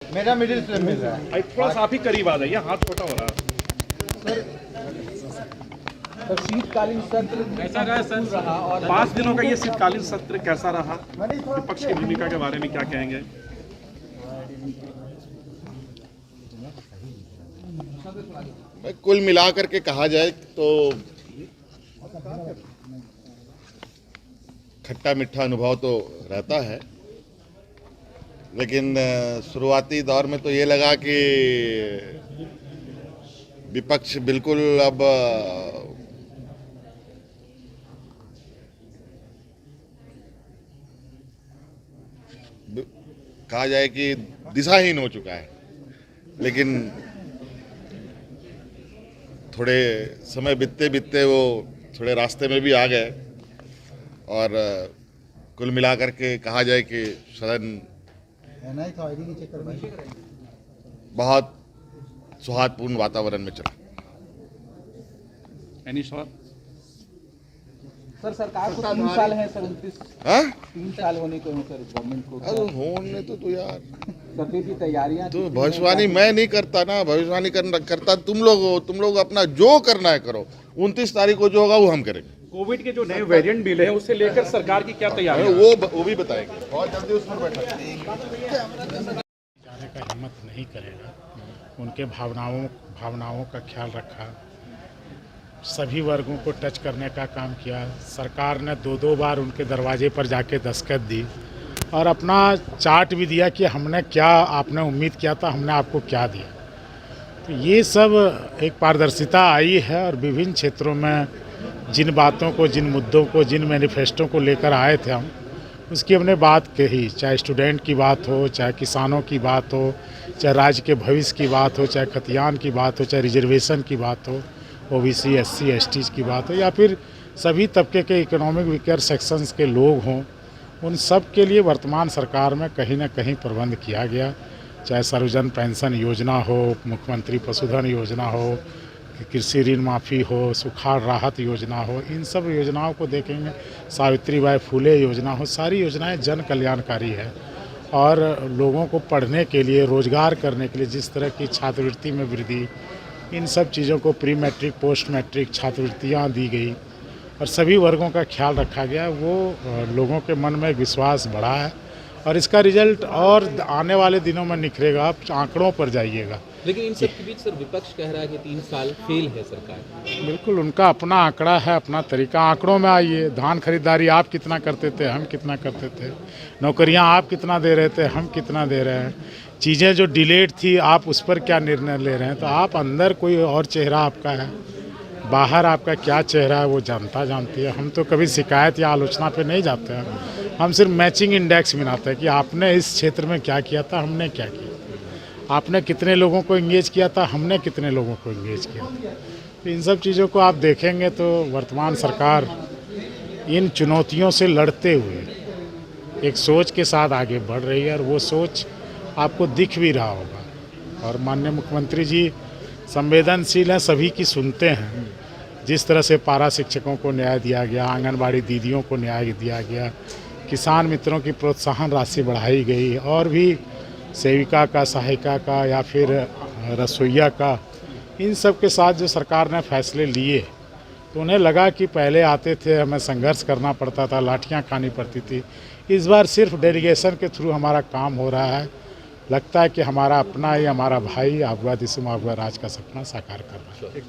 मेरा middle flame मिल रहा है। भाई थोड़ा सा आप ही करीब आ जाइए, हाथ छोटा हो रहा है। सर शीतकालीन सत्र कैसा रहा सर रहा और 5 दिनों का ये शीतकालीन सत्र कैसा रहा? विपक्ष की भूमिका के बारे में क्या कहेंगे? कुल मिलाकर के कहा जाए तो खट्टा मीठा अनुभव तो रहता है, लेकिन शुरुआती दौर में तो ये लगा कि विपक्ष बिल्कुल अब कहा जाए कि दिशाहीन हो चुका है, लेकिन थोड़े समय बीतते बीतते वो थोड़े रास्ते में भी आ गए और कुल मिलाकर के कहा जाए कि सदन बहुत सौहार्दपूर्ण वातावरण में चला। Any shot? सर सरकार को 3 साल है सर, 3 साल होने को है सर गवर्नमेंट को। अरे होने तो यार सत्र की तैयारियां तो भविष्यवाणी मैं नहीं करता ना, भविष्यवाणी करता तुम लोग हो। तुम लोग अपना जो करना है करो, 29 तारीख को जो होगा वो हम करेंगे। कोविड के जो नए वेरिएंट मिले हैं उससे लेकर सरकार की क्या तैयारी है? वो भी बताएंगे बहुत जल्दी उस पर बैठा जाने का हिम्मत नहीं करेगा। उनके भावनाओं का ख्याल रखा, सभी वर्गों को टच करने का काम किया। सरकार ने 2 बार उनके दरवाजे पर जाके दस्तखत दी और अपना चार्ट भी दिया कि हमने क्या, आपने उम्मीद किया था, हमने आपको क्या दिया। तो ये सब एक पारदर्शिता आई है और विभिन्न क्षेत्रों में जिन बातों को, जिन मुद्दों को, जिन मैनिफेस्टो को लेकर आए थे हम, उसकी हमने बात कही। चाहे स्टूडेंट की बात हो, चाहे किसानों की बात हो, चाहे राज्य के भविष्य की बात हो, चाहे खतियान की बात हो, चाहे रिजर्वेशन की बात हो, ओबीसी SC ST की बात हो, या फिर सभी तबके के इकोनॉमिक वीकर सेक्शंस के लोग हों, उन सब के लिए वर्तमान सरकार में कहीं ना कहीं प्रबंध किया गया। चाहे सर्वजन पेंशन योजना हो, मुख्यमंत्री पशुधन योजना हो, कृषि ऋण माफ़ी हो, सुखाड़ राहत योजना हो, इन सब योजनाओं को देखेंगे, सावित्रीबाई फुले योजना हो, सारी योजनाएं जन कल्याणकारी है। और लोगों को पढ़ने के लिए, रोजगार करने के लिए जिस तरह की छात्रवृत्ति में वृद्धि, इन सब चीज़ों को प्री मैट्रिक पोस्ट मैट्रिक छात्रवृत्तियाँ दी गई और सभी वर्गों का ख्याल रखा गया। वो लोगों के मन में विश्वास बढ़ा है और इसका रिजल्ट और आने वाले दिनों में निखरेगा। आप आंकड़ों पर जाइएगा। लेकिन इन सब के बीच सर विपक्ष कह रहा है कि 3 साल फेल है सरकार। बिल्कुल उनका अपना आंकड़ा है, अपना तरीका। आंकड़ों में आइए, धान खरीदारी आप कितना करते थे, हम कितना करते थे, नौकरियां आप कितना दे रहे थे, हम कितना दे रहे हैं, चीज़ें जो डिलेड थी आप उस पर क्या निर्णय ले रहे हैं। तो आप अंदर कोई और चेहरा आपका है, बाहर आपका क्या चेहरा है वो जनता जानती है। हम तो कभी शिकायत या आलोचना पे नहीं जाते हैं, हम सिर्फ मैचिंग इंडेक्स बनाते हैं कि आपने इस क्षेत्र में क्या किया था, हमने क्या किया, आपने कितने लोगों को एंगेज किया था, हमने कितने लोगों को एंगेज किया। तो इन सब चीज़ों को आप देखेंगे तो वर्तमान सरकार इन चुनौतियों से लड़ते हुए एक सोच के साथ आगे बढ़ रही है और वो सोच आपको दिख भी रहा होगा। और माननीय मुख्यमंत्री जी संवेदनशील हैं, सभी की सुनते हैं। जिस तरह से पारा शिक्षकों को न्याय दिया गया, आंगनबाड़ी दीदियों को न्याय दिया गया, किसान मित्रों की प्रोत्साहन राशि बढ़ाई गई और भी सेविका का, सहायिका का या फिर रसोइया का, इन सब के साथ जो सरकार ने फैसले लिए तो उन्हें लगा कि पहले आते थे हमें संघर्ष करना पड़ता था, लाठियां खानी पड़ती थी। इस बार सिर्फ डेलीगेशन के थ्रू हमारा काम हो रहा है। लगता है कि हमारा अपना ही हमारा भाई आगुआ दिसुम आगुआ राज का सपना साकार कर रहा है।